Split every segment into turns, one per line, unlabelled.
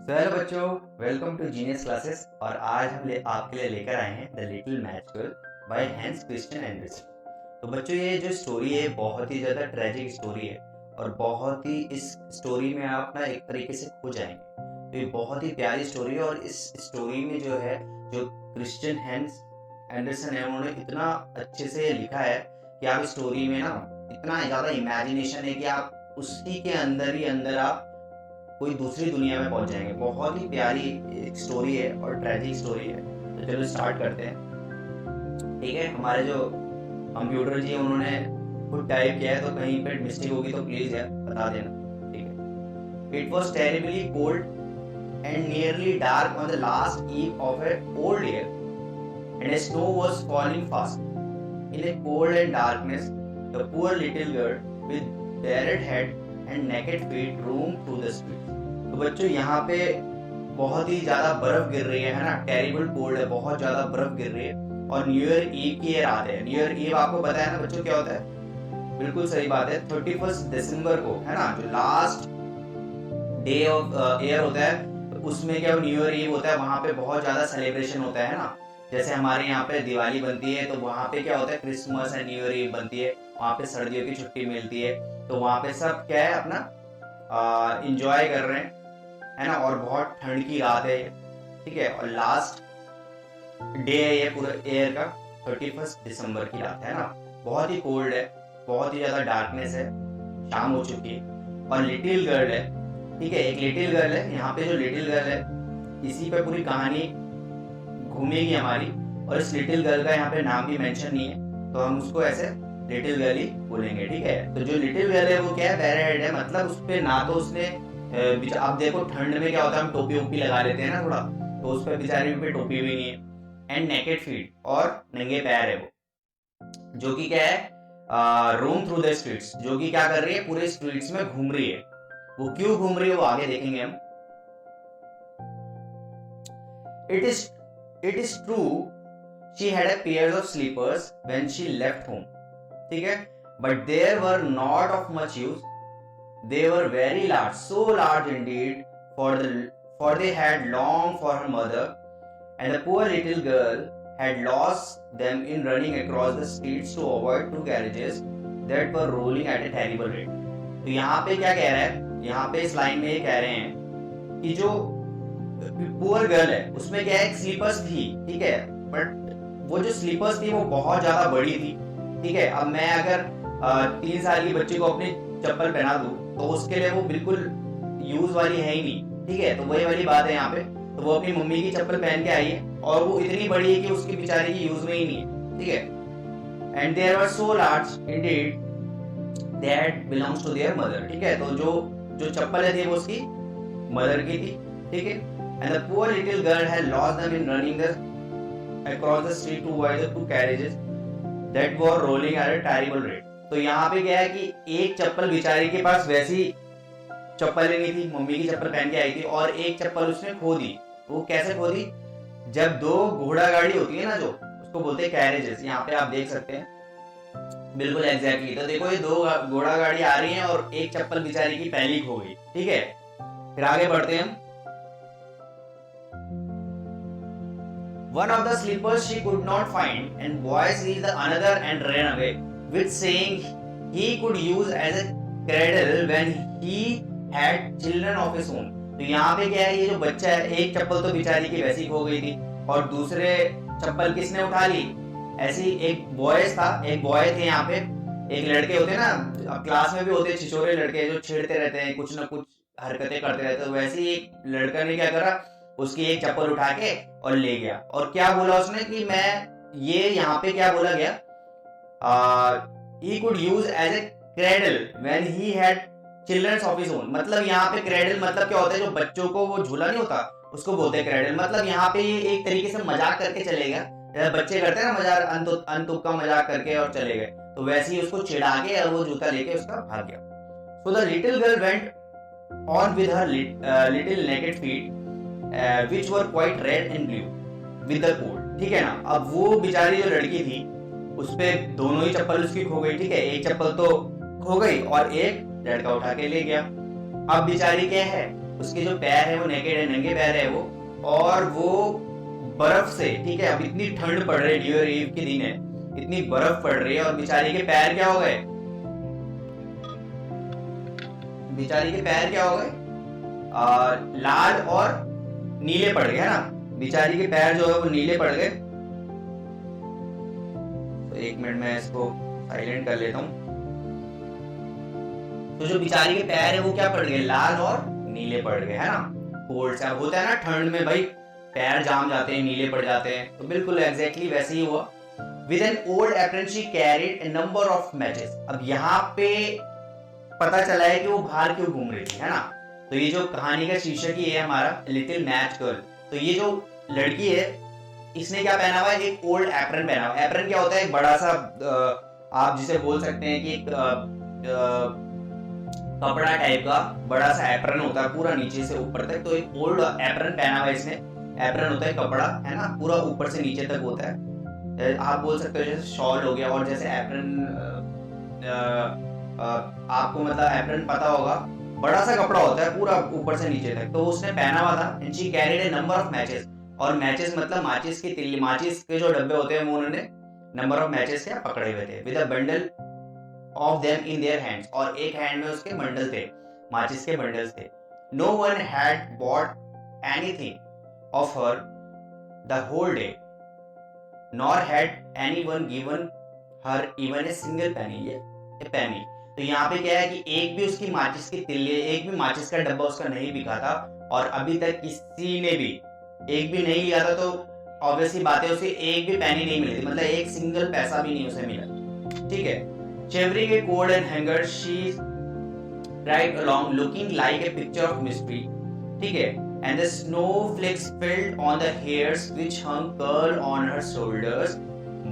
तो हेलो बच्चों, welcome to genius classes. और आज हम आपके लिए लेकर आए हैं the little magical by Hans Christian Andersen. तो बच्चों, ये जो स्टोरी है बहुत ही ज़्यादा ट्रेजिक स्टोरी है और बहुत ही इस स्टोरी में आप ना एक तरीके से खो जाएंगे। तो ये बहुत ही प्यारी स्टोरी है और इस स्टोरी में जो क्रिश्चियन हैंस एंडरसन है उन्होंने इतना अच्छे से लिखा है कि आप स्टोरी में ना इतना ज़्यादा इमेजिनेशन है कि आप उसी के अंदर ही अंदर आप कोई दूसरी दुनिया में पहुंच जाएंगे। बहुत ही प्यारी एक स्टोरी है और ट्रेजिक स्टोरी है। तो चलो स्टार्ट करते हैं। ठीक है, हमारे जो कंप्यूटर जी उन्होंने खुद टाइप किया है, तो कहीं पे मिस्टेक होगी तो प्लीज यार बता देना। ठीक है। It was terribly cold and nearly dark on the last eve of A old year and snow was falling fast. In A cold and darkness the poor little girl with bared head and naked feet roamed through the streets। तो बच्चों, यहाँ पे बहुत ही ज्यादा बर्फ गिर रही है ना, टेरिबल कोल्ड है, बहुत ज्यादा बर्फ गिर रही है और न्यू ईयर ईव की ये रात है। न्यू ईयर ईव आपको पता है ना बच्चों क्या होता है? बिल्कुल सही बात है, 31 दिसंबर को है ना, जो लास्ट डे ऑफ ईयर होता है, तो उसमें क्या न्यू ईयर ईव होता है, वहां पे बहुत ज्यादा सेलिब्रेशन होता है ना। जैसे हमारे यहाँ पे दिवाली बनती है, तो वहाँ पे क्या होता है, Christmas and New Year Eve बनती है, वहाँ पे सर्दियों की छुट्टी मिलती है, तो वहाँ पे सब क्या है अपना इंजॉय कर रहे हैं, है ना। और बहुत ठंड की रात है, ठीक है, और लास्ट डे है ये पूरे ईयर का, 31 दिसंबर की रात है ना। बहुत ही कोल्ड है, बहुत ही ज्यादा डार्कनेस है, शाम हो चुकी है और लिटिल गर्ल है। ठीक है, एक लिटिल गर्ल है। यहाँ पे जो लिटिल गर्ल है, इसी पे पूरी कहानी घूमेगी हमारी। और इस लिटिल गर्ल का यहाँ पे नाम भी मेंशन नहीं है, तो हम उसको ऐसे लिटिल गर्ल ही बोलेंगे। ठीक है, तो जो लिटिल गर्ल है वो क्या है, बेयर हेड है, मतलब उस पे ना तो उसने अब देखो ठंड में क्या होता है, हम टोपी ओपी लगा लेते हैं ना थोड़ा, तो उस पे बेचारी पे टोपी भी नहीं है। एंड नेकेड फीट, और नंगे पैर है वो, जो कि क्या है, रोम थ्रू द स्ट्रीट्स, जो कि क्या कर रही है, पूरे स्ट्रीट्स में घूम रही है। वो क्यों घूम रही है वो आगे देखेंगे हम। It is true she had a pair of slippers when she left home। ठीक है, but there were not of much use। They were very large, so large indeed, for they had longed for her mother, and the poor little girl had lost them in running across the streets to avoid two carriages that were rolling at a terrible rate। तो यहाँ पे क्या कह रहा है, यहाँ पे इस लाइन में ये कह रहे हैं कि जो पुअर गर्ल है उसमें क्या है, एक स्लीपर्स थी, ठीक है, बट वो जो स्लीपर्स थी वो बहुत ज्यादा बड़ी थी। ठीक है, अब मैं अगर 3 साल की बच्ची को अपनी चप्पल पहना दूं तो उसके लिए वो बिल्कुल यूज वाली है ही नहीं। ठीक है, तो वही वाली बात है यहाँ पे। तो वो अपनी मम्मी की चप्पल पहन के आई है और वो इतनी बड़ी है कि उसकी बेचारी की यूज में ही नहीं है। ठीक है, and there were so large indeed that belongs to their mother. ठीक है, तो जो चप्पल थी वो उसकी मदर की थी। ठीक है, and the poor little girl had lost them in running across the street to avoid the two carriages that were rolling at a terrible rate। तो यहाँ पे क्या है कि एक चप्पल बेचारी के पास वैसी चप्पल नहीं थी, मम्मी की चप्पल पहन के आई थी, और एक चप्पल उसने खो दी। वो कैसे खो दी, जब दो घोड़ा गाड़ी होती है ना, जो उसको बोलते हैं कैरेजेस, यहाँ पे आप देख सकते हैं बिल्कुल एग्जैक्टली। तो देखो ये दो घोड़ा गाड़ी आ रही है और एक चप्पल बेचारी की पहली खो गई। ठीक है, फिर आगे बढ़ते हैं। One of the slippers she could not find, and boy seized the another and ran away, with saying he could use as a cradle when he had children of his own। तो यहाँ पे क्या है, ये जो बच्चा है, एक चप्पल तो बेचारी की वैसी खो गई थी और दूसरे चप्पल किसने उठा ली, ऐसी एक बॉयज था, एक बॉय थे यहाँ पे। एक लड़के होते हैं ना, क्लास में भी होते हैं छिछोरे लड़के जो छेड़ते रहते हैं, कुछ ना कुछ हरकतें करते रहते हैं। तो वैसे ही एक लड़का ने क्या करा, उसकी एक चप्पल उठा के और ले गया। और क्या बोला उसने कि मैं ये यहाँ पे क्या बोला गया, he could use as a cradle when he had children of his own। मतलब यहाँ पे क्रेडल मतलब क्या होता है, जो बच्चों को वो झूला नहीं होता उसको बोलते हैं क्रेडल। मतलब यहाँ पे ये एक तरीके से मजाक करके चलेगा, बच्चे करते हैं ना मजाक, अनतुक का मजाक करके और चले गए, तो वैसे ही उसको चिढ़ा के और वो जूता लेके उसका भाग गया। So the little girl went on with her little naked feet which were quite red and blue with the cold। ठीक है ना, अब वो बेचारी जो लड़की थी उस पे दोनों ही चप्पल उसकी खो गई। ठीक है, एक चप्पल तो खो गई और एक लड़का उठा के ले गया। अब बेचारी क्या है, उसके जो पैर है वो नेकेड है, नंगे पैर है वो, और वो बर्फ से, ठीक है, अब इतनी ठंड पड़ रही है, न्यू ईयर ईव के दिन है, इतनी बर्फ पड़ रही है, और बेचारी के पैर क्या हो गए, बेचारी के पैर क्या हो गए, लाल और नीले पड़ गए, है ना, बेचारी के पैर जो है वो नीले पड़ गए। तो एक मिनट में इसको साइलेंट कर लेता हूँ। तो जो बेचारी के पैर है वो क्या पड़ गए, लाल और नीले पड़ गए, है ना। कोल्ड से होता है ना ठंड में भाई पैर जाम जाते हैं, नीले पड़ जाते हैं, तो बिल्कुल एग्जैक्टली वैसे ही हुआ। With an old apron she carried A number of matches. अब यहाँ पे पता चला है कि वो बाहर क्यों घूम रही थी, है ना। तो ये जो कहानी का शीर्षक ही है हमारा लिटिल मैच गर्ल। तो ये जो लड़की है इसने क्या पहना हुआ है, एक ओल्ड एप्रन पहना हुआ है। एप्रन क्या होता है, एक बड़ा सा आप जिसे बोल सकते हैं कि एक कपड़ा टाइप का बड़ा सा एप्रन होता है पूरा नीचे से ऊपर तक। तो एक ओल्ड एप्रन पहना हुआ है इसने। एप्रन होता है कपड़ा, है ना, पूरा ऊपर से नीचे तक होता है। आप बोल सकते हो जैसे शॉल हो गया, और जैसे एप्रन आपको मतलब एप्रन पता होगा, बड़ा सा कपड़ा होता है पूरा ऊपर से नीचे तक। तो उसने पहना हुआ था। And she carried A number of matches. और मैचेस मतलब माचिस की तिल्ली, माचिस के जो डब्बे होते हैं वो उन्होंने नंबर ऑफ मैचेस क्या पकड़े हुए थे। With a bundle of them in their hands. और एक हैंड में उसके बंडल थे, माचिस के बंडल्स थे। No one had bought anything of her the whole day, nor had anyone given her even a single penny. तो यहाँ पे क्या है कि एक भी उसकी माचिस की तिल्ली, एक भी माचिस का डब्बा उसका नहीं बिका था, और अभी तक किसी ने भी एक भी नहीं लिया था। तो ऑब्वियसली बात है उसे एक भी पेनी नहीं मिली थी, मतलब एक सिंगल पैसा भी नहीं उसे मिला, ठीक है। Shivering a cold and hunger, she dragged along, looking like a picture of mystery. ठीक है, and the snowflakes fell on the hairs which hung curled on her shoulders,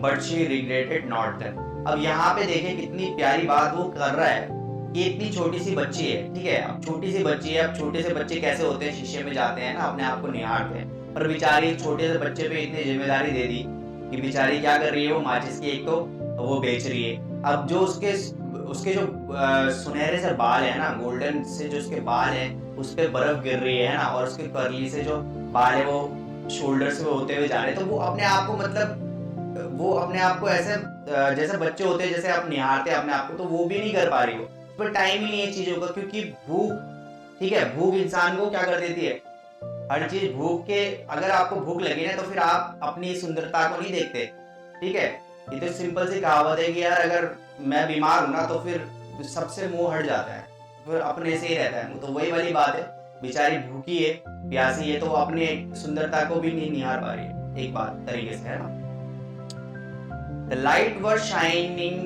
but she regretted not them. अब यहाँ पे देखें कितनी प्यारी बात वो कर रहा है कि इतनी छोटी सी बच्ची है, ठीक है, अब छोटी सी बच्ची है। अब छोटे से बच्चे कैसे होते हैं, शीशे में जाते हैं ना, अपने आप को निहारते हैं, पर बेचारी छोटे से बच्चे पे इतनी जिम्मेदारी दे दी कि बेचारी क्या कर रही है, वो माचिस की एक तो वो बेच रही है। अब जो उसके जो सुनहरे से बाल है ना, गोल्डन से जो उसके बाल है उस पे बर्फ गिर रही है ना, और उसके कर्ली से जो बाल है वो शोल्डर से होते हुए जा रहे हैं। तो वो अपने आप को मतलब वो अपने आप को ऐसे जैसे बच्चे होते हैं, जैसे आप निहारते हैं अपने आप को, तो वो भी नहीं कर पा रही हो। पर टाइम ही नहीं है चीजों का, क्योंकि भूख, ठीक है, भूख इंसान को क्या कर देती है, हर चीज भूख के, अगर आपको भूख लगी ना तो फिर आप अपनी सुंदरता को नहीं देखते, ठीक है। ये तो सिंपल सी कहावत है कि यार अगर मैं बीमार हूं ना तो फिर सबसे मुंह हट जाता है, फिर अपने से ही रहता है। तो वही वाली बात है, बेचारी भूखी है, प्यासी है, तो वो अपनी सुंदरता को भी नहीं निहार पा रही है, एक बात तरीके से, है ना। The light was shining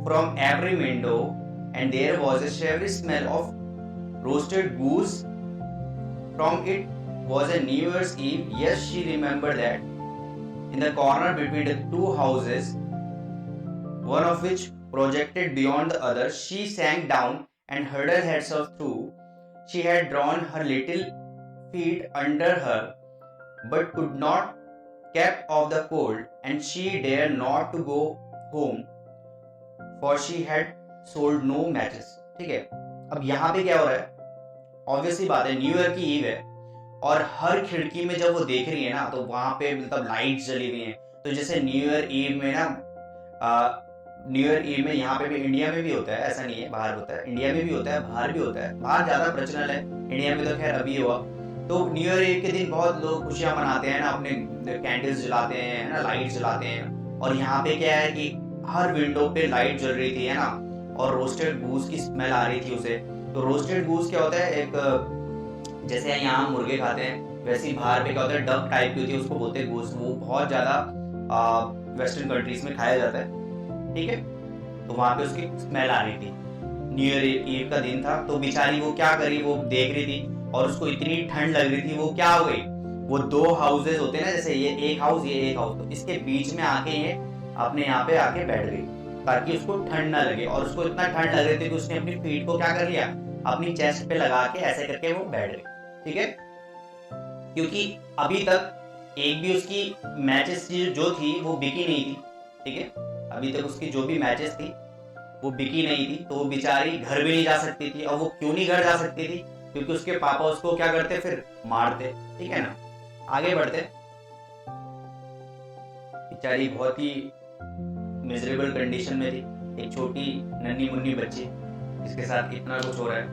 from every window and there was a savory smell of roasted goose. From it was a New Year's Eve. Yes, she remembered that. In the corner between the two houses, one of which projected beyond the other, she sank down and huddled herself through. She had drawn her little feet under her, but could not keep off the cold, and she dared not to go home, for she had sold no matches. ठीक है, अब यहाँ पे क्या हो रहा है, obviously बात है न्यू ईयर की ईव है, और हर खिड़की में जब वो देख रही है ना तो वहां पे मतलब लाइट्स जली हुई हैं। तो जैसे न्यू ईयर ईव में ना, न्यू ईयर ईव में यहाँ पे भी, इंडिया में भी होता है, ऐसा नहीं है बाहर होता है, इंडिया में भी होता है, बाहर भी होता है, बाहर ज्यादा प्रचलन है, इंडिया में तो खैर अभी हुआ। तो न्यू ईयर ईव के दिन बहुत लोग खुशियां मनाते हैं ना, अपने कैंडल्स जलाते हैं ना, लाइट्स जलाते हैं। और यहाँ पे क्या है कि हर विंडो पे लाइट जल रही थी, है ना, और रोस्टेड गूस की स्मेल आ रही थी उसे। तो रोस्टेड गूस क्या होता है, एक जैसे यहाँ मुर्गे खाते हैं वैसे ही बाहर पे क्या होता है, डक टाइप की होती है, उसको बोलते हैं गूस। वो बहुत ज्यादा वेस्टर्न कंट्रीज में खाया जाता है, ठीक है। तो वहां पे उसकी स्मेल आ रही थी, न्यू ईयर ईव का दिन था। तो बेचारी वो क्या करी, वो देख रही थी और उसको इतनी ठंड लग रही थी, वो क्या हो गई, वो दो हाउसेस होते हैं ना, जैसे ये एक हाउस ये एक हाउस, तो इसके बीच में आके ये अपने यहाँ पे आके बैठ गई ताकि उसको ठंड ना लगे। और उसको इतना ठंड लग रही थी कि उसने अपनी फीट को क्या कर लिया, अपनी चेस्ट पे लगा के ऐसे करके वो बैठ गई, ठीक है। क्योंकि अभी तक एक भी उसकी मैचेस जो थी वो बिकी नहीं थी, ठीक है, अभी तक उसकी जो भी मैचेस थी वो बिकी नहीं थी। तो वो बेचारी घर भी नहीं जा सकती थी। और वो क्यों नहीं घर जा सकती थी, क्योंकि उसके पापा उसको क्या करते, फिर मारते। ठीक है ना, आगे बढ़ते। बेचारी बहुत ही मिजरेबल कंडीशन में थी, एक छोटी नन्ही मुन्नी बच्ची जिसके साथ इतना कुछ हो रहा है,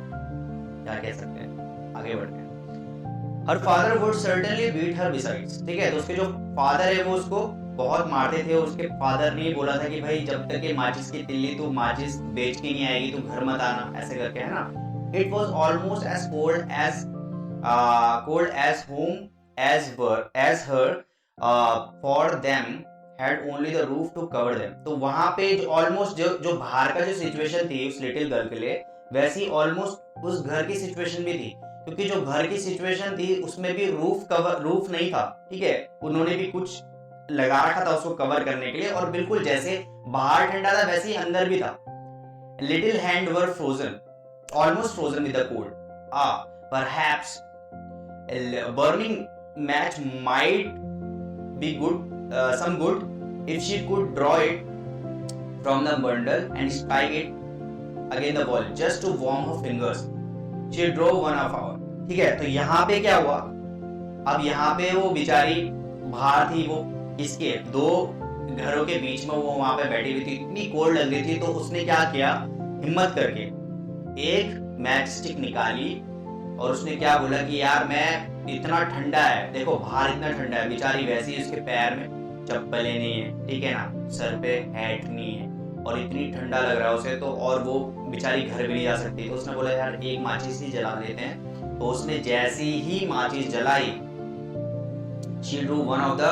क्या कह सकते हैं। आगे बढ़ते हैं। Her father would certainly beat her besides. ठीक है, तो उसके जो फादर है वो उसको बहुत मारते थे। उसके फादर ने बोला था कि भाई जब तक ये माचिस की तिल्ली तू माचिस बेच के नहीं आएगी तू घर मत आना, ऐसे करके, है ना। It was almost as cold as home as her for them had only the roof to cover them। तो वहां पे ऑलमोस्ट जो बाहर का जो सिचुएशन थी उस लिटिल गर्ल के लिए, वैसी ऑलमोस्ट उस घर की सिचुएशन भी थी, क्योंकि जो घर की सिचुएशन थी उसमें भी रूफ नहीं था। ठीक है, उन्होंने भी कुछ लगा रखा था उसको कवर करने के लिए, और बिल्कुल जैसे बाहर ठंडा था वैसे ही अंदर भी था। Little hand were frozen, almost frozen with the cold. Perhaps burning match might be some good if she could draw it from the bundle and strike it against the wall just to warm her fingers. She drew 1 hour। ठीक है, तो यहाँ पे क्या हुआ, अब यहाँ पे वो बेचारी बाहर थी, वो इसके दो घरों के बीच में वो वहां पे बैठी हुई थी, इतनी कोल्ड लग रही थी। तो उसने क्या किया, हिम्मत करके एक मैच स्टिक निकाली और उसने क्या बोला कि यार मैं, इतना ठंडा है, देखो बाहर इतना ठंडा है, बेचारी वैसे ही उसके पैर में चप्पलें नहीं है, ठीक है ना, सर पे हैट नहीं है और इतनी ठंडा लग रहा है उसे, तो और वो बेचारी घर भी नहीं जा सकती। तो उसने बोला यार एक माचिस ही जला लेते हैं। तो उसने जैसी ही माचिस जलाई, she drew one of the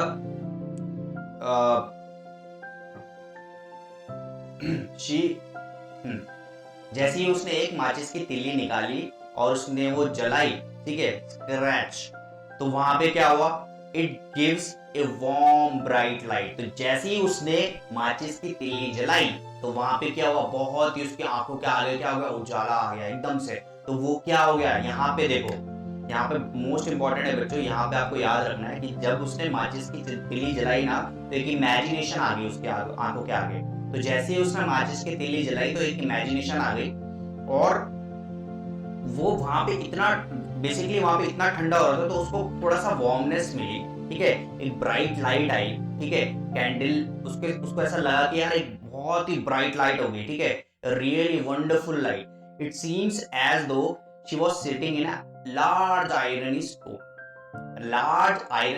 जैसे ही उसने एक माचिस की तिल्ली निकाली और उसने वो जलाई, ठीक है, स्क्रैच, तो वहां पे क्या हुआ, it gives a warm bright light. तो जैसे ही उसने माचिस की तिल्ली जलाई तो वहां पे क्या हुआ, बहुत ही उसकी आंखों के आगे क्या हो गया, उजाला आ गया एकदम से। तो वो क्या हो गया, यहाँ पे देखो, यहाँ पे मोस्ट इंपॉर्टेंट है बच्चों, यहाँ पे आपको याद रखना है कि जब उसने माचिस की तिल्ली जलाई ना, तो एक इमेजिनेशन आ गई उसके आंखों के आगे। तो जैसे ही उसने माचिस की तिल्ली जलाई तो एक इमेजिनेशन आ गई, और वो वहां पे इतना, बेसिकली वहां पे इतना ठंडा हो रहा था तो उसको थोड़ा सा वार्मनेस मिली। ठीक है, एक ब्राइट लाइट आई, ठीक है, कैंडल, उसको ऐसा लगा कि यार एक बहुत ही ब्राइट लाइट हो गई। ठीक है, really wonderful light. It seems as though she was sitting in a large iron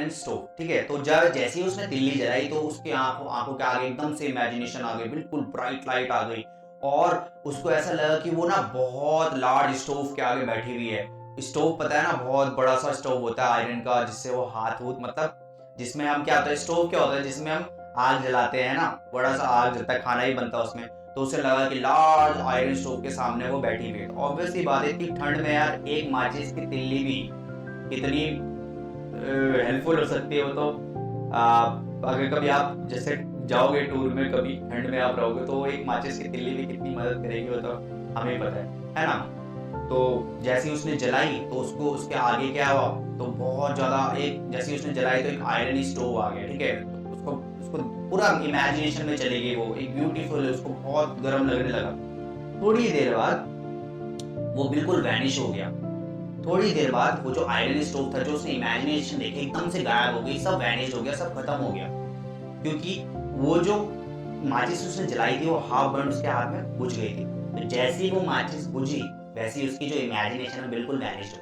stove. ठीक है, तो जब जैसे ही उसने तिल्ली जलाई तो उसके आंखों के आगे एकदम से इमेजिनेशन आ गई, बिल्कुल ब्राइट लाइट आ गई, और उसको ऐसा लगा कि वो ना बहुत लार्ज स्टोव के आगे बैठी हुई है। स्टोव पता है ना, बहुत बड़ा सा स्टोव होता है आयरन का, जिससे वो हाथ मतलब जिसमें हम क्या होता है, स्टोव क्या होता है, जिसमें हम आग जलाते हैं ना, बड़ा सा आग जलता है, खाना ही बनता है उसमें। तो उसे लगा कि लार्ज आयरन स्टोव के सामने वो बैठी हुई है। ऑब्वियसली बात है, इतनी ठंड में यार एक माचिस की तिल्ली भी कितनी हेल्पफुल हो सकती है। वो तो अगर कभी आप जैसे जाओगे टूर में, कभी ठंड में आप रहोगे, तो एक माचिस की तिल्ली भी कितनी मदद करेगी वो तो हमें पता है ना। तो जैसे ही उसने जलाई तो उसको उसके आगे क्या हुआ, तो बहुत ज्यादा, एक जैसे उसने जलाई तो एक आयरन स्टोव आ गया। ठीक है, तो उसको पूरा इमेजिनेशन में चली गई, वो एक ब्यूटीफुल, उसको बहुत गर्म लगने लगा। थोड़ी देर बाद वो बिल्कुल वैनिश हो गया। थोड़ी देर बाद वो जो आयरन स्टोव था, जो उसने इमेजिनेशन देखी, एकदम से गायब हो गई, सब वैनिश हो गया, सब खत्म हो गया, क्योंकि वो जो माचिस उसने जलाई थी वो हाफ बर्न उसके हाथ में बुझ गई थी। तो जैसे ही वो माचिस बुझी वैसे ही उसकी जो इमेजिनेशन है बिल्कुल वैनिश हो।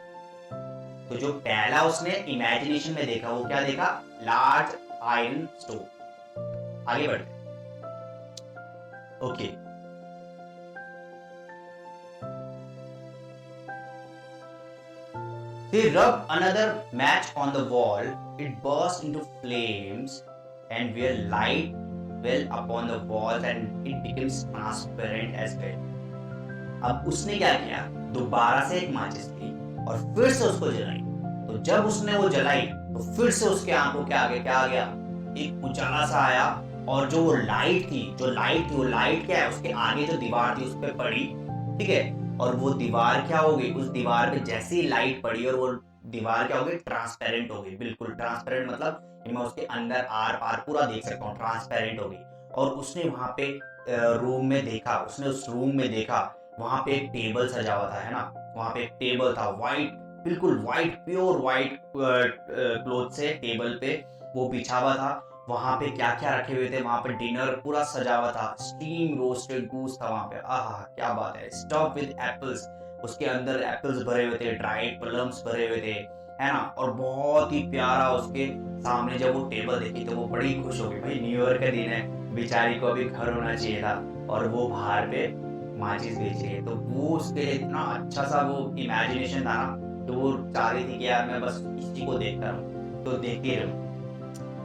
तो जो पहला उसने इमेजिनेशन में देखा, वो क्या देखा, लार्ज आयरन स्टोव। आगे बढ़ते, okay. They rubbed another match on the wall. It burst into flames and were light well upon the walls and it became transparent as well. अब उसने क्या किया, दोबारा से एक माचिस ली और फिर से उसको जलाई। तो जब उसने वो जलाई तो फिर से उसके आंखों के आगे क्या आ गया, एक उजाला सा आया, और जो वो लाइट थी, वो लाइट क्या है, उसके आगे जो दीवार थी उस पर पड़ी। ठीक है, और वो दीवार क्या हो गई, उस दीवार पे जैसे ही लाइट पड़ी और वो दीवार क्या हो गई, ट्रांसपेरेंट हो गई, बिल्कुल ट्रांसपेरेंट, मतलब मैं उसके अंदर आर पार पूरा देख सकता हूँ, ट्रांसपेरेंट हो गई। और उसने वहां पे रूम में देखा, उसने उस रूम में देखा वहां पे एक टेबल सजा हुआ था, है ना, वहां पे एक टेबल था, वाइट, बिल्कुल वाइट, प्योर वाइट क्लोथ से टेबल पे वो बिछा हुआ था। वहां पे क्या क्या रखे हुए थे, वहां पे डिनर पूरा सजा हुआ था, स्टीम रोस्टेड गूस था वहां पे, आहा क्या बात है, स्टफ विद एप्पल्स, उसके अंदर एप्पल्स भरे हुए थे, ड्राइड प्लम्स भरे हुए थे, है ना, और बहुत ही प्यारा। उसके सामने जब वो टेबल देखी तो वो बड़ी खुश हो गई, भाई न्यू ईयर का दिन है, बेचारी को अभी घर होना चाहिए था, और वो बाहर पे माचिस बेच रही है। तो वो उसके लिए इतना अच्छा सा वो इमेजिनेशन था ना, तो वो चाह रही थी कि यार मैं बस इसी को देखता रहूं, तो देखती रहूं।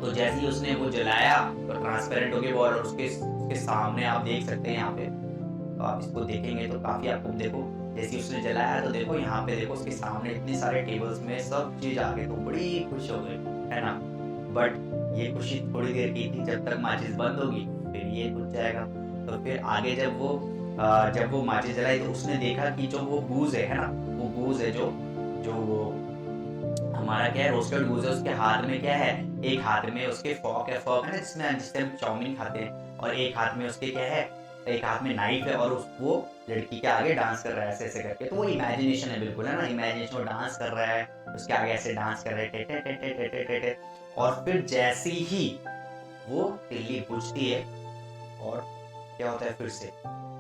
तो जैसे ही उसने वो जलाया तो ट्रांसपेरेंट हो गया वो, और उसके उसके सामने आप देख सकते हैं यहाँ पे, तो आप इसको देखेंगे तो काफी आपको देखो, जैसे उसने जलाया तो देखो यहाँ पे देखो उसके सामने इतने सारे टेबल्स में सब चीज आ गई, तो बड़ी खुश हो गई, है ना। बट ये खुशी थोड़ी देर की थी, जब तक माचिस बंद होगी फिर ये बुझ जाएगा। तो फिर आगे जब वो माचिस जलाई तो उसने देखा कि जो वो गूज है ना, वो गूज है जो जो वो हमारा क्या है, रोस्टेड गूज है, उसके हाथ में क्या है, एक हाथ में उसके फॉक है ना, जिससे हम चाउमीन खाते हैं, और एक हाथ में उसके क्या है, एक हाथ में नाइफ है, और वो लड़की के आगे डांस कर रहा है ऐसे ऐसे करके। तो वो इमेजिनेशन है, बिल्कुल, है ना, इमेजिनेशन, वो डांस कर रहा है, उसके आगे ऐसे डांस कर रहे हैं, टे टे टे टे टे टे टे। और फिर जैसे ही वो तिल्ली बुझती है, और क्या होता है फिर से,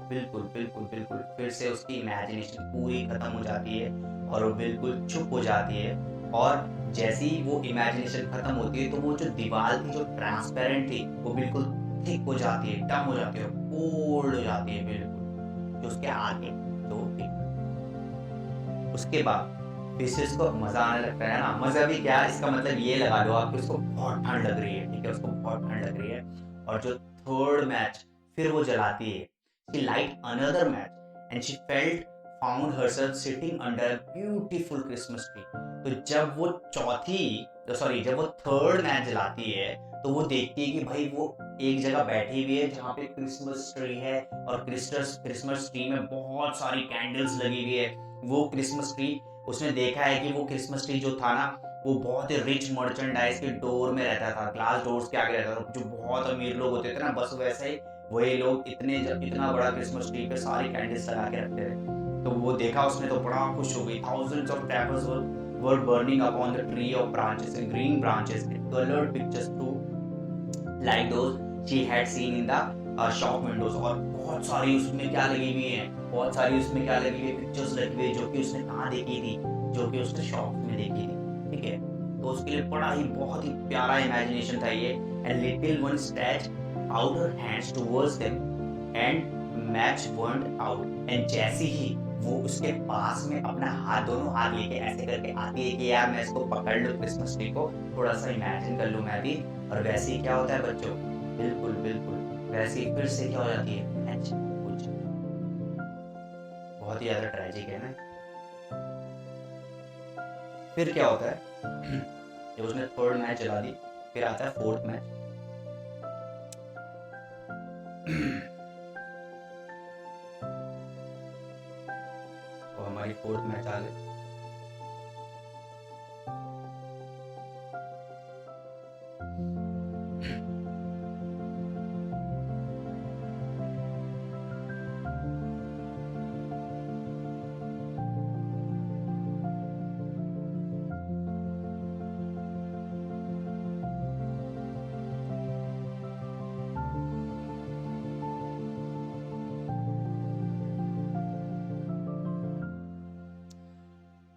बिल्कुल बिल्कुल बिल्कुल फिर से उसकी इमेजिनेशन पूरी खत्म हो जाती है, और वो बिल्कुल चुप हो जाती है। और जैसे ही वो इमेजिनेशन खत्म होती है तो वो जो दीवार थी जो ट्रांसपेरेंट थी, वो बिल्कुल थिक हो जाती है, डम हो जाती है, कोल्ड हो जाती है बिल्कुल, जो उसके आगे जो उसके बाद फिर से उसको मजा आने लगता है ना। मजा भी क्या, इसका मतलब ये लगा लो आप कि उसको बहुत ठंड लग रही है, ठीक है, उसको बहुत ठंड लग रही है। और जो थर्ड मैच फिर वो जलाती है, she light another match and she found herself sitting under a beautiful Christmas tree। तो जब वो थर्ड मैच जलाती है तो वो देखती है कि भाई वो एक जगह बैठी हुई है जहाँ पे क्रिसमस ट्री है, और क्रिसमस ट्री में बहुत सारी कैंडल्स लगी हुई है। वो क्रिसमस ट्री, उसने देखा है कि वो क्रिसमस ट्री जो था ना, वो बहुत ही रिच मर्चेंडाइज के डोर में रहता था, ग्लास डोर्स के आगे रहता था, जो बहुत अमीर लोग होते थे ना, बस वैसे ही वही लोग इतना बड़ा क्रिसमस ट्री पे सारी कैंडल्स लगा के रखते थे। तो वो देखा उसने तो बड़ा खुश हो गई। Thousands of crackers were burning upon the tree of branches and green branches, colored pictures too, like those she had seen in the shop windows। और बहुत सारी उसमें क्या लगी हुई है, बहुत सारी उसमें क्या लगी हुई पिक्चर्स लगी हुई, जो कि उसने कहाँ देखी थी, जो कि उसने शॉप में देखी थी, ठीक है। तो उसके लिए बड़ा ही बहुत ही प्यारा इमेजिनेशन था ये। And little one stretch out her hands towards them and match burned out। and जैसे ही वो उसके पास में अपना दोनों हाथ लेके ऐसे करके आती है कि यार मैं इसको पकड़ लूं क्रिसमस ट्री को, थोड़ा सा इमेजिन कर लूं मैं भी, और वैसे ही क्या होता है बच्चों, बिल्कुल बिल्कुल वैसे ही फिर से क्या हो जाती है, मैच कुछ बहुत ही ज्यादा ट्रेजिक है ना। फिर क्या होता है जब उसने थर्ड मैच जला दी, फिर आता है फोर्थ मैच। और हमारी फोर्थ मैच आ गई।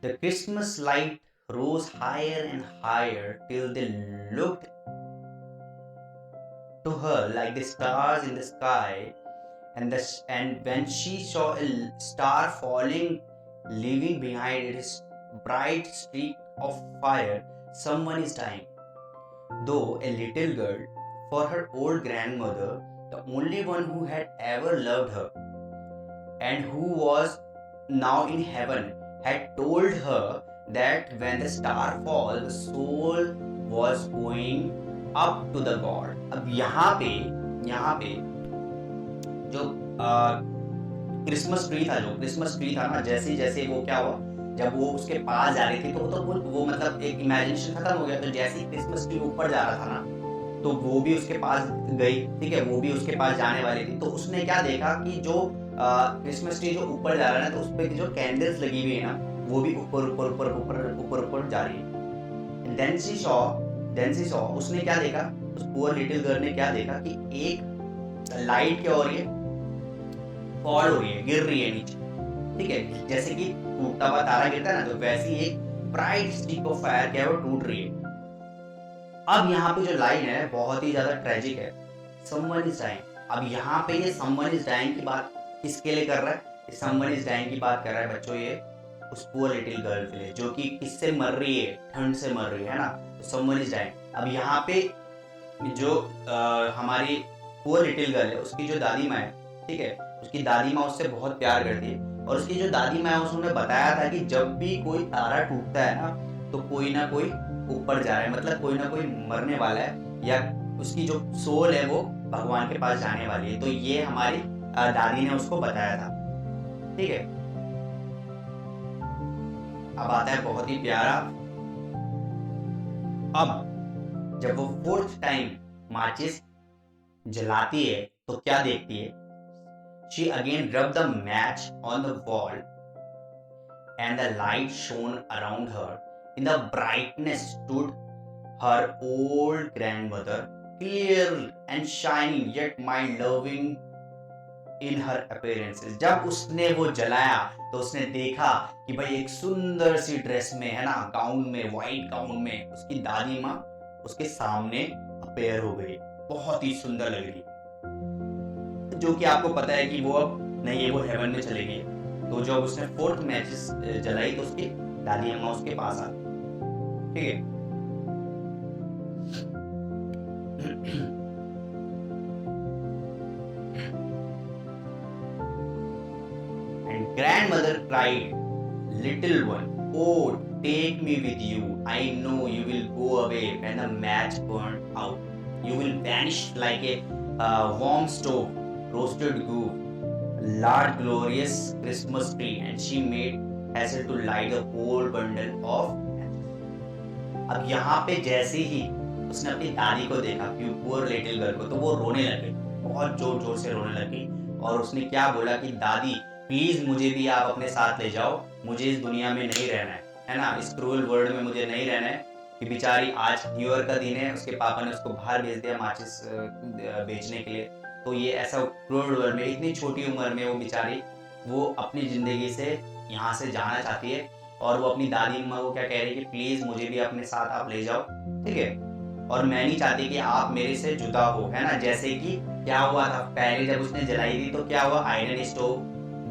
The Christmas light rose higher and higher till they looked to her like the stars in the sky, and when she saw a star falling, leaving behind its bright streak of fire, someone is dying. Though a little girl, for her old grandmother, the only one who had ever loved her, and who was now in heaven, had told her that when the star falls, the soul was going up to the God। अब यहाँ पे जो Christmas tree था ना, जैसे जैसे वो क्या हुआ, जब वो उसके पास जा रही थी तो वो मतलब एक इमेजिनेशन खत्म हो गया। तो जैसे ही क्रिसमस ट्री ऊपर जा रहा था ना, तो वो भी उसके पास गई, ठीक है, वो भी उसके पास जाने वाली थी। तो उसने क्या देखा कि जो क्रिसमस ट्री जो ऊपर जा रहा है ना, तो उस पे जो कैंडल्स लगी हुई है ना, वो भी ऊपर ऊपर ऊपर ऊपर ऊपर ऊपर जा रही है। देन शी सॉ, उसने क्या देखा, उस पुअर लिटिल गर्ल ने क्या देखा कि एक लाइट क्या हो रही है, फॉल हो रही है, गिर रही है नीचे, ठीक है। जैसे कि टूटता हुआ तारा गिरता है ना, तो वैसी एक ब्राइट स्टिक ऑफ फायर क्या है वो टूट रही है। अब यहाँ पे जो लाइन है बहुत ही ज्यादा ट्रेजिक है, समवन इज डाइंग। अब यहाँ पे ये समवन इज डाइंग की बात किसके लिए कर रहा है, समवन इज डाइंग की बात कर रहा है बच्चों ये उस पुअर लिटिल गर्ल के लिए, जो कि किससे मर रही है, ठंड से मर रही है ना, तो समवन इज डाइंग। अब यहाँ पे जो हमारी पुअर लिटिल गर्ल है, उसकी जो दादी माँ है, ठीक है, उसकी दादी माँ उससे बहुत प्यार करती है, और उसकी जो दादी माँ है उसने बताया था कि जब भी कोई तारा टूटता है ना, तो कोई ना कोई ऊपर जा रहा है, मतलब कोई ना कोई मरने वाला है, या उसकी जो सोल है वो भगवान के पास जाने वाली है। तो ये हमारी दादी ने उसको बताया था, ठीक है। अब आता है बहुत ही प्यारा, अब जब वो फोर्थ टाइम माचिस जलाती है तो क्या देखती है, she again rubbed the match on the wall and the light shone around her. In the brightness stood her old grandmother, clear and shining yet mild, loving in her appearances. जब उसने वो जलाया तो उसने देखा कि भाई एक सुंदर सी ड्रेस में है ना, गाउन में, व्हाइट गाउन में उसकी दादी माँ उसके सामने अपेयर हो गई, बहुत ही सुंदर लग रही, जो कि आपको पता है कि वो अब नहीं है, वो हेवन में चली गई। तो जब उसने फोर्थ मैचेस जलाई तो उसकी दादी अम्मा उसके पास आ, ठीक है। And grandmother cried, little one, oh take me with you. I know you will go away when the match burned out. You will vanish like a warm stove, roasted goose, large glorious Christmas tree, and she made haste to light the whole bundle of matches. अब यहाँ पे जैसे ही उसने अपनी दादी को देखा, poor little girl को, तो वो रोने लगी, बहुत जोर जोर से रोने लगी, और उसने क्या बोला कि दादी प्लीज मुझे भी आप अपने साथ ले जाओ, मुझे इस दुनिया में नहीं रहना है ना, इस क्रूअल वर्ल्ड में मुझे नहीं रहना है। कि बेचारी आज न्यू ईयर का दिन है, उसके पापा ने उसको बाहर भेज दिया माचिस बेचने के लिए, तो ये ऐसा क्रूअल वर्ल्ड में इतनी छोटी उम्र में वो बेचारी वो अपनी ज़िंदगी से यहाँ से जाना चाहती है, और वो अपनी दादी अम्मा को क्या कह रही है कि प्लीज़ मुझे भी अपने साथ आप ले जाओ, ठीक है, और मैं नहीं चाहती कि आप मेरे से जुदा हो, है ना। जैसे कि क्या हुआ था पहले जब उसने जलाई थी तो क्या हुआ, आयरन स्टोव,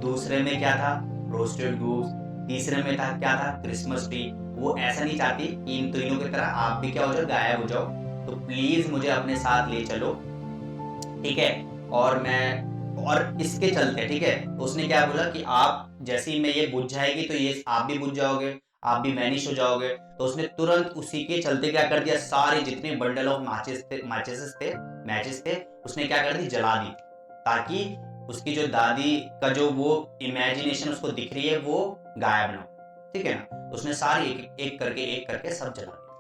दूसरे में क्या था, रोस्टेड गूस, तीसरे में था क्या था, क्रिसमस ट्री। वो ऐसा नहीं चाहती कि इन तीनों की तरह आप भी क्या हो जाओ, गायब हो जाओ, तो प्लीज मुझे अपने साथ ले चलो, ठीक है। और इसके चलते, ठीक है, तो उसने क्या बोला कि आप जैसे ही मैं ये बुझ जाएगी तो ये आप भी बुझ जाओगे, आप भी वैनिश हो जाओगे। तो उसने तुरंत उसी के चलते क्या कर दिया, सारे जितने बंडल ऑफ मैचेस थे उसने क्या कर दी, जला दी, ताकि उसकी जो दादी का जो वो इमेजिनेशन उसको दिख रही है वो गायब ना हो, ठीक है ना। तो उसने सारे एक करके सब जला दिया,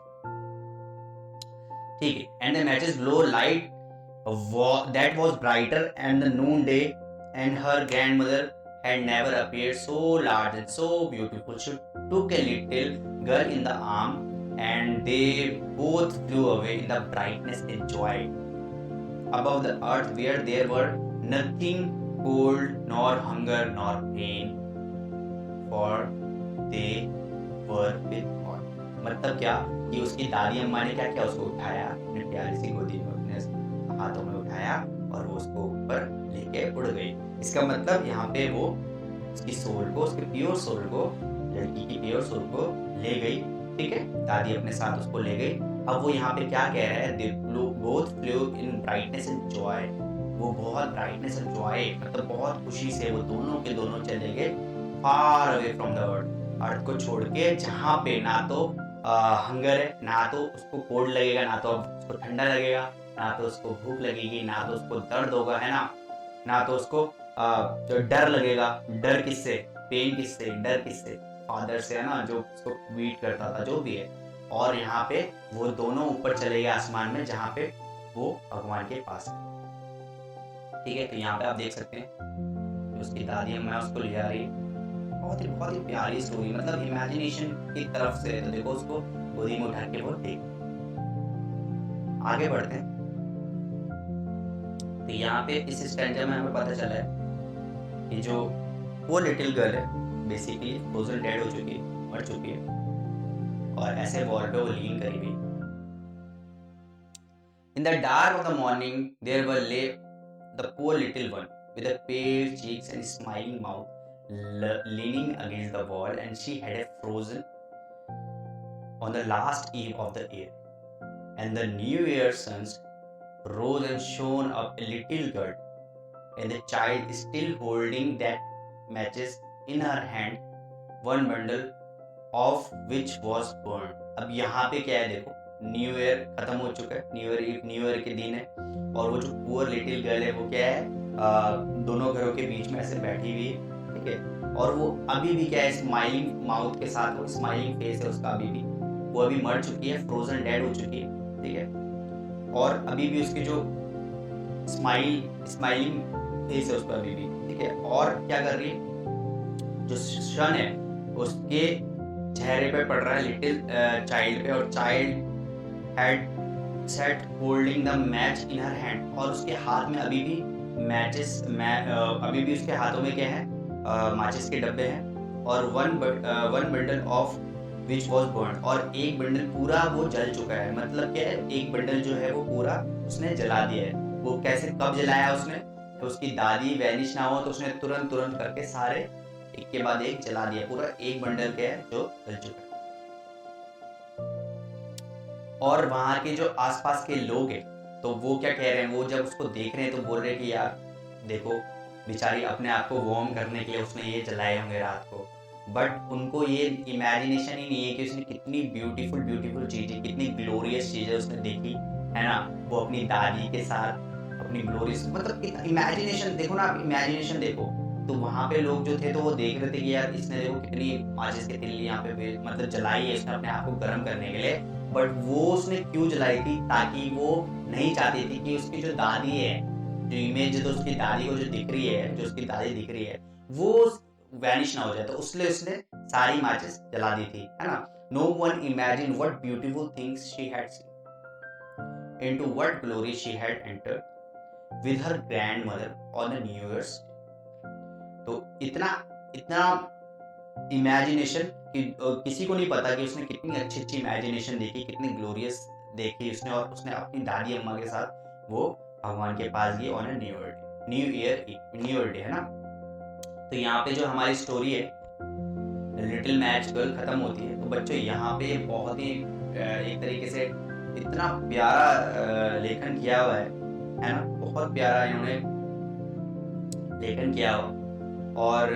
ठीक है। And the matches glow light that was brighter and the noonday, and her grandmother had never appeared so large and so beautiful. She took a little girl in the arm and they both flew away in the brightness and joy above the earth, where there were nothing cold nor hunger nor pain, for they were with God. मतलब क्या कि उसकी दादी अम्मा ने क्या किया, उसको उठाया अपने प्यारी सी गोदी में, अपने हाथों में उठाया और वो उसको ऊपर लेके उड़ गई। इसका मतलब यहाँ पे वो उसकी सोल को, उसके प्योर सोल को, लड़की की प्योर सोल को ले गई, ठीक है, दादी अपने साथ उसको ले गई। अब वो यहाँ पे क्या कह रहा है, they both flew in brightness and joy, वो बहुत ब्राइटनेस एंड जॉय, मतलब बहुत खुशी से वो दोनों के दोनों चले गए far away from the earth को छोड़ के, जहाँ पे ना तो हंगर है, ना तो उसको कोल्ड लगेगा, ना तो उसको ठंडा लगेगा, ना तो उसको भूख लगेगी, ना तो उसको दर्द होगा, है ना तो उसको जो डर लगेगा। डर किससे, पेन किससे, डर किससे, फादर से, है ना, जो उसको वीट करता था, जो भी है। और यहाँ पे वो दोनों ऊपर चले गए आसमान में, जहाँ पे वो भगवान के पास है, ठीक है। तो यहाँ पे आप देख सकते हैं जो उसकी दादी अम्मा उसको ले जा रही है। बहुत ही प्यारी स्टोरी, मतलब इमेजिनेशन की तरफ से। तो देखो उसको गोदी में उठा के वो देख। आगे बढ़ते हैं। तो यहाँ पे इस स्टैंजा में हमें पता चला है कि जो वो लिटिल गर्ल है बेसिकली फ्रोजन डेड हो चुकी है, मर चुकी है, और ऐसे वॉल पे वो लीन करी हुई। In the dark of the morning, there were lay the poor little one with a pale cheeks and smiling mouth, leaning against the wall, and she had a frozen on the last eve of the year. And the New Year's sun rose and shone up a little girl, and the child still holding that matches in her hand, one bundle of which was burned. अब यहाँ पे क्या है देखो, new year खत्म हो चुका है, न्यू ईयर के दिन है, और वो जो पुअर लिटिल गर्ल है वो क्या है, दोनों घरों के बीच में ऐसे बैठी हुई है, ठीक है, और वो अभी भी क्या है, स्माइलिंग माउथ के साथ, वो स्माइलिंग फेस है उसका अभी भी, वो अभी मर चुकी है, फ्रोजन डेड हो चुकी है, ठीक है, और अभी भी उसकी जो स्माइलिंग फेस है उस पर अभी भी, ठीक है, और क्या कर रही है, जो सन है उसके चेहरे पे पड़ रहा है लिटिल चाइल्ड पे, और child had set holding the match in her hand, और उसके हाथ में अभी भी अभी भी उसके हाथों में क्या है, माचिस के डब्बे हैं, और one bundle of which was burn, और एक बंडल पूरा वो जल चुका है। मतलब क्या है, एक बंडल जो है वो पूरा उसने जला दिया है। वो कैसे, कब जलाया उसने, तो उसकी दादी वैनिश ना हो तो उसने तुरंत करके सारे एक के बाद एक जला दिया, पूरा एक बंडल क्या है जो जल चुका है। और वहां के जो आसपास के लोग हैं तो वो क्या कह रहे हैं, वो जब उसको देख रहे हैं तो बोल रहे हैं कि यार देखो बेचारी अपने आप को वार्म करने के लिए उसने ये जलाए होंगे रात को, बट उनको ये इमेजिनेशन ही नहीं है कि उसने कितनी ब्यूटीफुल चीजें, कितनी ग्लोरियस चीजें उसने देखी है ना, वो अपनी दादी के साथ अपनी ग्लोरियस, मतलब इमेजिनेशन देखो ना, आप इमेजिनेशन देखो। तो वहां पे लोग जो थे तो वो देख रहे थे कि यार इसने देखो कितनी माचिस की तिल्ली यहाँ पे मतलब जलाई है इसने अपने आप को गर्म करने के लिए, बट वो उसने क्यों जलाई थी, ताकि वो नहीं चाहती थी कि उसकी जो दादी है, जो इमेज तो उसकी दादी को जो दिख रही है, जो उसकी दादी दिख रही है वो वैनिश ना हो जाए, तो उसने सारी माचिस जला दी थी, है ना। No one imagine what beautiful things she had seen, into what glory she had entered with her grandmother on the New Year's. तो इतना इमेजिनेशन कि किसी को नहीं पता कि उसने कितनी अच्छी इमेजिनेशन देखी, कितनी ग्लोरियस देखी उसने, और उसने अपनी दादी अम्मा के साथ वो भगवान के पास गई ऑन न्यू ईयर डे, है ना। तो यहाँ पे जो हमारी स्टोरी है लिटिल मैच गर्ल खत्म होती है। तो बच्चों यहाँ पे बहुत ही एक तरीके से इतना प्यारा लेखन किया हुआ है ना, बहुत प्यारा इन्होंने लेखन किया हुआ। और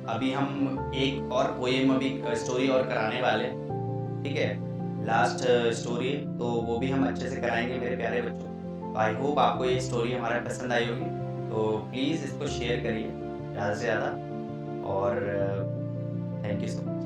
अभी हम एक और पोएम, अभी स्टोरी और कराने वाले, ठीक है, लास्ट स्टोरी, तो वो भी हम अच्छे से कराएंगे मेरे प्यारे बच्चों। आई होप आपको ये स्टोरी हमारा पसंद आई होगी, तो प्लीज़ इसको शेयर करिए ज़्यादा से ज़्यादा, और थैंक यू सो मच।